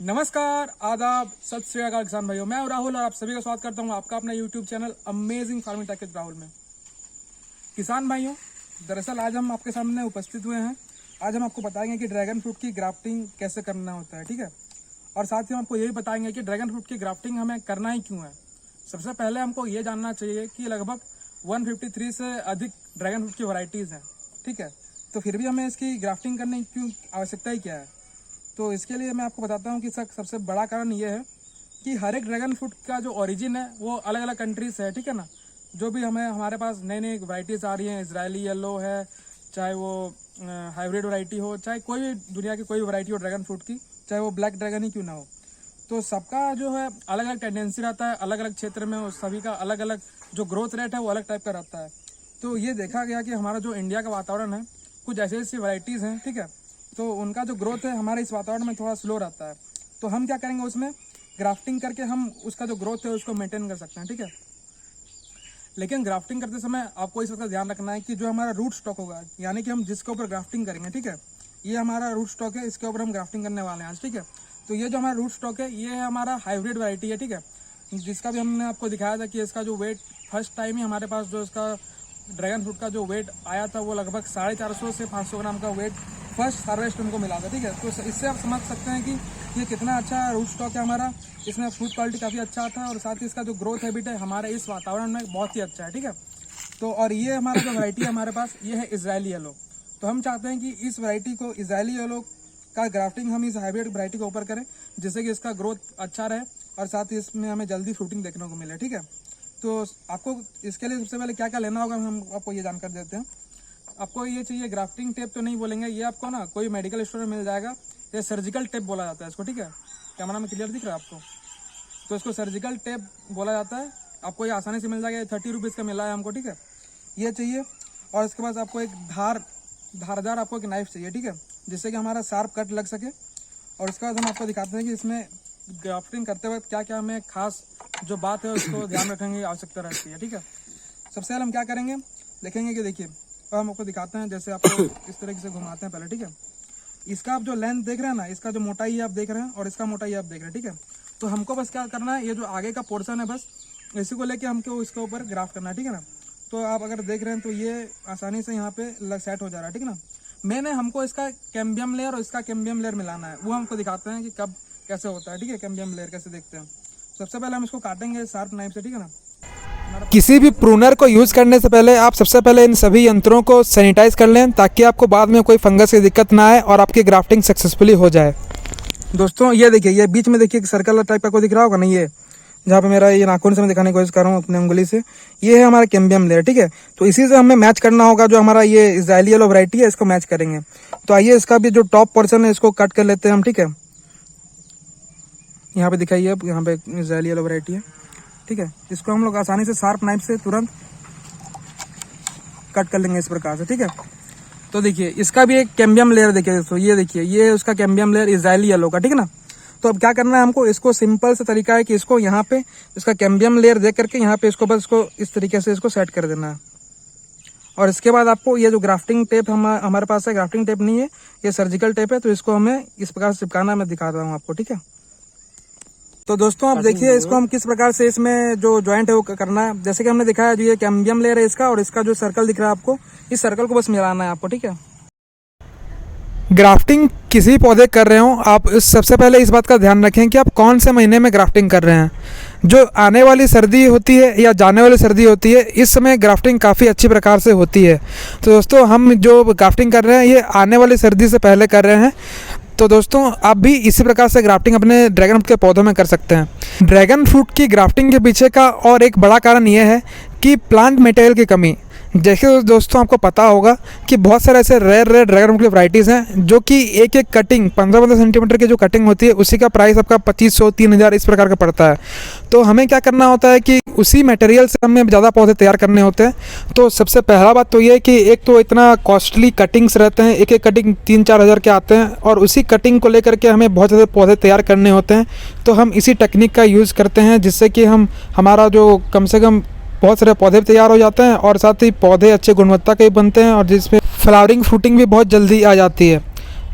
नमस्कार, आदाब, सत श्री अकाल किसान भाइयों। मैं हूं राहुल और आप सभी का स्वागत करता हूं आपका अपना YouTube channel amazing farming tech with Rahul में। किसान भाइयों, दरअसल आज हम आपके सामने उपस्थित हुए हैं। आज हम आपको बताएंगे कि ड्रैगन फ्रूट की ग्राफ्टिंग कैसे करना होता है, ठीक है। और साथ ही हम आपको ये भी बताएंगे कि ड्रैगन फ्रूट की ग्राफ्टिंग हमें करना ही क्यों है। सबसे पहले हमको ये जानना चाहिए कि लगभग 153 से अधिक ड्रैगन फ्रूट की वैरायटीज़ हैं, ठीक है। तो फिर भी हमें इसकी ग्राफ्टिंग करने की क्यों आवश्यकता ही क्या है। तो इसके लिए मैं आपको बताता हूँ कि सबसे बड़ा कारण ये है कि हर एक ड्रैगन फ्रूट का जो ओरिजिन है वो अलग अलग कंट्रीज से है, ठीक है ना। जो भी हमारे पास नई नई वैरायटीज़ आ रही हैं, इजरायली येलो है, चाहे वो हाइब्रिड वैरायटी हो, चाहे कोई भी दुनिया की कोई भी वैरायटी हो ड्रैगन फ्रूट की, चाहे वो ब्लैक ड्रैगन ही क्यों ना हो, तो सबका जो है अलग अलग टेंडेंसी रहता है। अलग अलग क्षेत्र में उस सभी का अलग अलग जो ग्रोथ रेट है वो अलग टाइप का रहता है। तो ये देखा गया कि हमारा जो इंडिया का वातावरण है, कुछ ऐसी ऐसी वैरायटीज़ हैं, ठीक है, तो उनका जो ग्रोथ है हमारे इस वातावरण में थोड़ा स्लो रहता है। तो हम क्या करेंगे, उसमें ग्राफ्टिंग करके हम उसका जो ग्रोथ है उसको मेंटेन कर सकते हैं, ठीक है। लेकिन ग्राफ्टिंग करते समय आपको इस बात का ध्यान रखना है कि जो हमारा रूट स्टॉक होगा, यानी कि हम जिसके ऊपर ग्राफ्टिंग करेंगे, ठीक है, ये हमारा रूट स्टॉक है, इसके ऊपर हम ग्राफ्टिंग करने वाले हैं आज, ठीक है। तो ये जो हमारा रूट स्टॉक है ये है हमारा हाइब्रिड वैरायटी है, ठीक है, जिसका भी हमने आपको दिखाया था कि इसका जो वेट फर्स्ट टाइम ही हमारे पास जो इसका ड्रैगन फ्रूट का जो वेट आया था वो लगभग 450 से 500 ग्राम का वेट फर्स्ट हार्वेस्ट हमको मिला था, ठीक है। तो इससे आप समझ सकते हैं कि ये कितना अच्छा रूट स्टॉक है हमारा। इसमें फ्रूट क्वालिटी काफ़ी अच्छा था और साथ ही इसका जो ग्रोथ हैबिट है हमारे इस वातावरण में बहुत ही अच्छा है, ठीक है। तो और ये हमारा जो वैरायटी है हमारे पास ये है इजरायली येलो। तो हम चाहते हैं कि इस वैरायटी को इजरायली येलो का ग्राफ्टिंग हम इस हाइब्रिड वैरायटी के ऊपर करें, जिससे कि इसका ग्रोथ अच्छा रहे और साथ ही इसमें हमें जल्दी फ्रूटिंग देखने को मिले, ठीक है। तो आपको इसके लिए सबसे पहले क्या क्या लेना होगा हम आपको ये जानकारी देते हैं। आपको ये चाहिए ग्राफ्टिंग टेप, तो नहीं बोलेंगे, ये आपको ना कोई मेडिकल स्टोर में मिल जाएगा। ये सर्जिकल टेप बोला जाता है इसको, ठीक है। कैमरा में क्लियर दिख रहा है आपको, तो इसको सर्जिकल टेप बोला जाता है। आपको ये आसानी से मिल जाएगा, 30 रुपीज़ का मिला है हमको, ठीक है। ये चाहिए और इसके बाद आपको एक धारदार आपको एक नाइफ चाहिए, ठीक है, जिससे कि हमारा शार्प कट लग सके। और उसके बाद हम आपको दिखाते हैं कि इसमें ग्राफ्टिंग करते वक्त क्या क्या हमें खास जो बात है उसको ध्यान रखने की आवश्यकता रहती है, ठीक है। सबसे पहले हम क्या करेंगे, देखेंगे कि देखिए, अब हम आपको दिखाते हैं, जैसे आपको इस तरीके से घुमाते हैं पहले, ठीक है। इसका आप जो लेंथ देख रहे हैं ना, इसका जो मोटाई आप देख रहे हैं और इसका मोटाई आप देख रहे हैं, ठीक है। तो हमको बस क्या करना है, ये जो आगे का पोर्शन है बस इसी को लेके हमको इसके ऊपर ग्राफ करना है, ठीक है ना। तो आप अगर देख रहे हैं तो ये आसानी से यहाँ पे सेट हो जा रहा है, ठीक है ना। मैंने हमको इसका कैम्बियम लेयर और इसका कैम्बियम लेयर मिलाना है, वो हमको दिखाते हैं कि कब कैसे होता है, ठीक है। कैम्बियम लेयर कैसे देखते हैं, सबसे पहले हम इसको काटेंगे शार्प नाइफ से, ठीक है ना। किसी भी प्रूनर को यूज़ करने से पहले आप सबसे पहले इन सभी यंत्रों को सैनिटाइज कर लें, ताकि आपको बाद में कोई फंगस की दिक्कत ना आए और आपकी ग्राफ्टिंग सक्सेसफुली हो जाए। दोस्तों ये देखिए, ये बीच में देखिए सर्कल टाइप का कोई दिख रहा होगा नहीं, ये जहाँ पे मेरा ये नाखून से मैं दिखाने की कोशिश कर रहा हूँ अपने उंगली से, ये है हमारा कैम्बियम लेयर, ठीक है। तो इसी से हमें मैच करना होगा, जो हमारा ये इजरायली येलो वैरायटी है इसको मैच करेंगे। तो आइए इसका भी जो टॉप पोर्शन है इसको कट कर लेते हैं हम, ठीक है। यहाँ पे दिखाइए, अब यहाँ पे इजरायली येलो वैरायटी है, ठीक है। इसको हम लोग आसानी से शार्प नाइफ से तुरंत कट कर लेंगे इस प्रकार से, ठीक है। तो देखिए इसका भी एक कैम्बियम लेयर देखिए दोस्तों, ये देखिए ये उसका कैम्बियम लेयर इजरायली येलो का, ठीक है ना। तो अब क्या करना है हमको, इसको सिंपल से तरीका है कि इसको यहाँ पे इसका कैम्बियम लेयर देख करके यहाँ पे इसको बस इसको इस तरीके से इसको सेट कर देना है। और इसके बाद आपको ये जो ग्राफ्टिंग टेप हमारे पास है, ग्राफ्टिंग टेप नहीं है, ये सर्जिकल टेप है, तो इसको हमें इस प्रकार से चिपकाना मैं दिखा रहा हूँ आपको, ठीक है। तो दोस्तों आप देखिए इसको हम किस प्रकार से इसमें जो जॉइंट है वो करना है। जैसे कि हमने दिखाया, जो ये कैम्बियम लेयर है इसका और इसका जो सर्कल दिख रहा है आपको, इस सर्कल को बस मिलाना है आपको, ठीक है। ग्राफ्टिंग किसी पौधे कर रहे हो, आप सबसे पहले इस बात का ध्यान रखें कि आप कौन से महीने में ग्राफ्टिंग कर रहे हैं। जो आने वाली सर्दी होती है या जाने वाली सर्दी होती है, इस समय ग्राफ्टिंग काफ़ी अच्छी प्रकार से होती है। तो दोस्तों हम जो ग्राफ्टिंग कर रहे हैं ये आने वाली सर्दी से पहले कर रहे हैं। तो दोस्तों आप भी इसी प्रकार से ग्राफ्टिंग अपने ड्रैगन फ्रूट के पौधों में कर सकते हैं। ड्रैगन फ्रूट की ग्राफ्टिंग के पीछे का और एक बड़ा कारण ये है कि प्लांट मटेरियल की कमी। जैसे दोस्तों आपको पता होगा कि बहुत सारे ऐसे रेयर ड्रैगन फ्रूट की वैराइटीज़ हैं, जो कि एक एक कटिंग 15-15 सेंटीमीटर की जो कटिंग होती है उसी का प्राइस आपका 2500-3000 इस प्रकार का पड़ता है। तो हमें क्या करना होता है कि उसी मटेरियल से हमें ज़्यादा पौधे तैयार करने होते हैं। तो सबसे पहला बात तो ये है कि एक तो इतना कॉस्टली कटिंग्स रहते हैं, एक एक कटिंग 3-4 हज़ार के आते हैं, और उसी कटिंग को लेकर के हमें बहुत ज़्यादा पौधे तैयार करने होते हैं। तो हम इसी टेक्निक का यूज़ करते हैं, जिससे कि हमारा जो कम से कम बहुत सारे पौधे भी तैयार हो जाते हैं और साथ ही पौधे अच्छे गुणवत्ता के बनते हैं, और जिसमें फ्लावरिंग फ्रूटिंग भी बहुत जल्दी आ जाती है।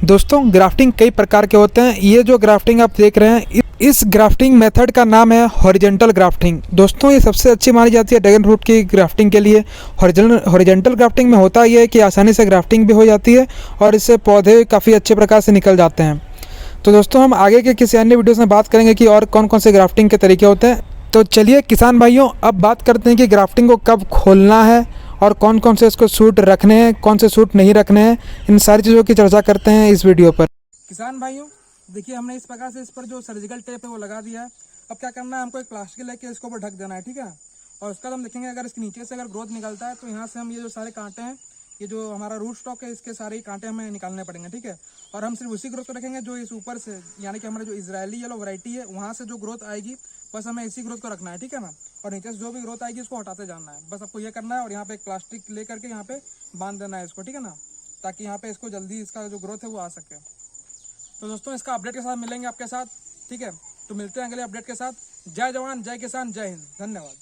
दोस्तों ग्राफ्टिंग कई प्रकार के होते हैं। ये जो ग्राफ्टिंग आप देख रहे हैं इस ग्राफ्टिंग मेथड का नाम है हॉरिजॉन्टल ग्राफ्टिंग। दोस्तों ये सबसे अच्छी मानी जाती है ड्रैगन फ्रूट की ग्राफ्टिंग के लिए। हॉरिजॉन्टल ग्राफ्टिंग में होता ये है कि आसानी से ग्राफ्टिंग भी हो जाती है और इससे पौधे काफ़ी अच्छे प्रकार से निकल जाते हैं। तो दोस्तों हम आगे के किसी अन्य वीडियोस में बात करेंगे कि और कौन कौन से ग्राफ्टिंग के तरीके होते हैं। तो चलिए किसान भाइयों अब बात करते हैं कि ग्राफ्टिंग को कब खोलना है और कौन कौन से इसको सूट रखने हैं, कौन से सूट नहीं रखने हैं। इन सारी चीज़ों की चर्चा करते हैं इस वीडियो पर। किसान भाइयों देखिए, हमने इस प्रकार से इस पर जो सर्जिकल टेप है वो लगा दिया है। अब क्या करना है, हमको एक प्लास्टिक लेके इसके ऊपर ढक देना है, ठीक है। और उसका हम देखेंगे अगर इसके नीचे से अगर ग्रोथ निकलता है तो यहाँ से हम ये जो सारे कांटे हैं, ये जो हमारा रूट स्टॉक है, इसके सारे कांटे हमें निकालने पड़ेंगे, ठीक है। और हम सिर्फ उसी ग्रोथ को रखेंगे जो इस ऊपर से, यानी कि हमारा जो इजरायली येलो वैरायटी है वहाँ से जो ग्रोथ आएगी बस हमें इसी ग्रोथ को रखना है, ठीक है ना। और नीचे से जो भी ग्रोथ आएगी उसको हटाते जाना है, बस आपको ये करना है। और यहाँ पे एक प्लास्टिक ले करके यहाँ पे बांध देना है इसको, ठीक है ना, ताकि यहाँ पे इसको जल्दी इसका जो ग्रोथ है वो आ सके। तो दोस्तों इसका अपडेट के साथ मिलेंगे आपके साथ, ठीक है। तो मिलते हैं अगले अपडेट के साथ। जय जवान, जय किसान, जय हिंद, धन्यवाद।